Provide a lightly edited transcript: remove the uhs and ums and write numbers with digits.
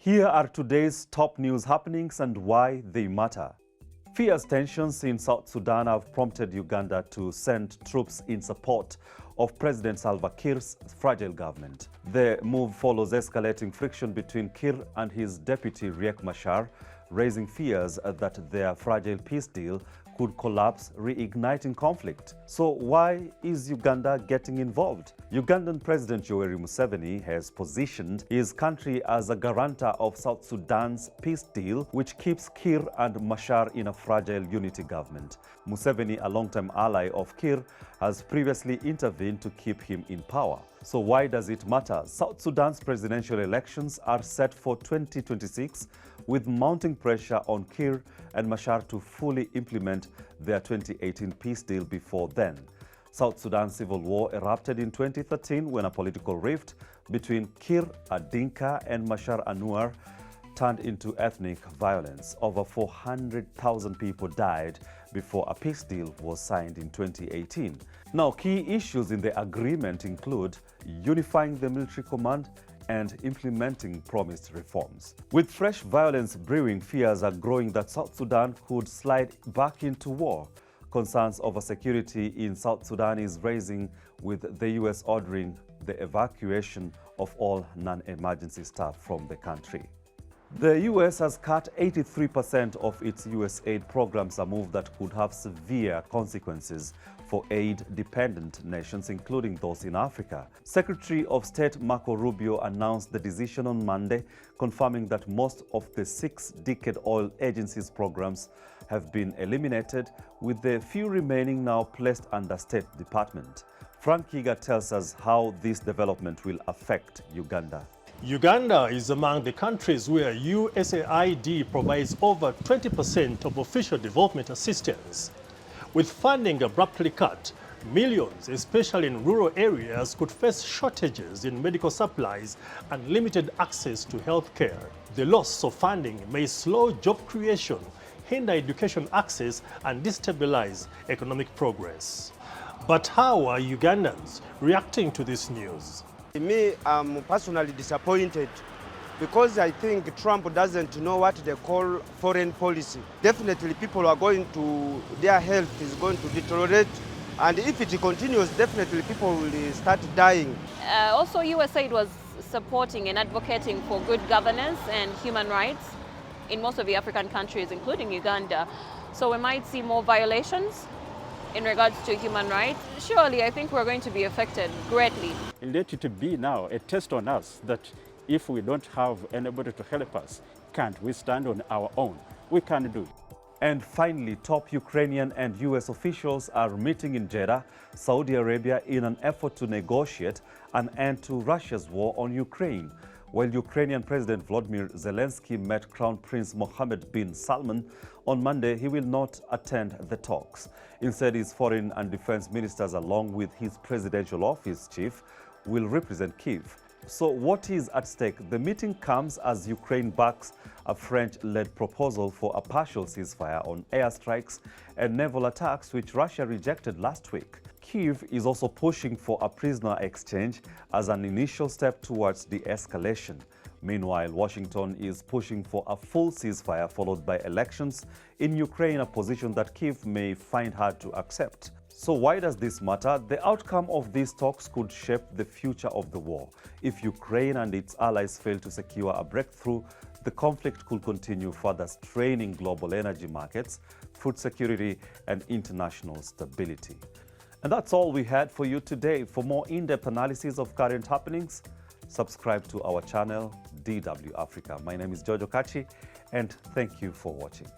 Here are today's top news happenings and why they matter. Fierce tensions in South Sudan have prompted Uganda to send troops in support of President Salva Kiir's fragile government. The move follows escalating friction between Kiir and his deputy Riek Machar, raising fears that their fragile peace deal could collapse, reigniting conflict. So why is Uganda getting involved? Ugandan President Yoweri Museveni has positioned his country as a guarantor of South Sudan's peace deal, which keeps Kiir and Machar in a fragile unity government. Museveni, a longtime ally of Kiir, has previously intervened to keep him in power. So why does it matter? South Sudan's presidential elections are set for 2026, with mounting pressure on Kiir and Machar to fully implement their 2018 peace deal before then. South Sudan's civil war erupted in 2013 when a political rift between Kiir, a Dinka, and Machar, a Nuer, turned into ethnic violence. Over 400,000 people died before a peace deal was signed in 2018. Now, key issues in the agreement include unifying the military command and implementing promised reforms. With fresh violence brewing, fears are growing that South Sudan could slide back into war. Concerns over security in South Sudan is rising, with the US ordering the evacuation of all non-emergency staff from the country. The US has cut 83% of its USAID programs, a move that could have severe consequences for aid-dependent nations, including those in Africa. Secretary of State Marco Rubio announced the decision on Monday, confirming that most of the 6-decade oil agency's programs have been eliminated, with the few remaining now placed under State Department. Frank Kiga tells us how this development will affect Uganda. Uganda is among the countries where USAID provides over 20% of official development assistance. With funding abruptly cut, millions, especially in rural areas, could face shortages in medical supplies and limited access to health care. The loss of funding may slow job creation, hinder education access, and destabilize economic progress. But how are Ugandans reacting to this news? Me, I'm personally disappointed because I think Trump doesn't know what they call foreign policy. Definitely people are going to, their health is going to deteriorate, and if it continues, definitely people will start dying. Also, USAID was supporting and advocating for good governance and human rights in most of the African countries, including Uganda. So we might see more violations in regards to human rights. Surely, I think we're going to be affected greatly. Let it be now a test on us that if we don't have anybody to help us, can't we stand on our own? We can do. And finally, top Ukrainian and US officials are meeting in Jeddah, Saudi Arabia, in an effort to negotiate an end to Russia's war on Ukraine. While Ukrainian President Volodymyr Zelensky met Crown Prince Mohammed bin Salman on Monday, he will not attend the talks. Instead, his foreign and defense ministers, along with his presidential office chief, will represent Kyiv. So what is at stake? The meeting comes as Ukraine backs a French-led proposal for a partial ceasefire on airstrikes and naval attacks, which Russia rejected last week. Kyiv is also pushing for a prisoner exchange as an initial step towards de-escalation. Meanwhile, Washington is pushing for a full ceasefire followed by elections in Ukraine, a position that Kyiv may find hard to accept. So why does this matter? The outcome of these talks could shape the future of the war. If Ukraine and its allies fail to secure a breakthrough, the conflict could continue, further straining global energy markets, food security, and international stability. And that's all we had for you today. For more in-depth analysis of current happenings, subscribe to our channel, DW Africa. My name is Jojo Kachi, and thank you for watching.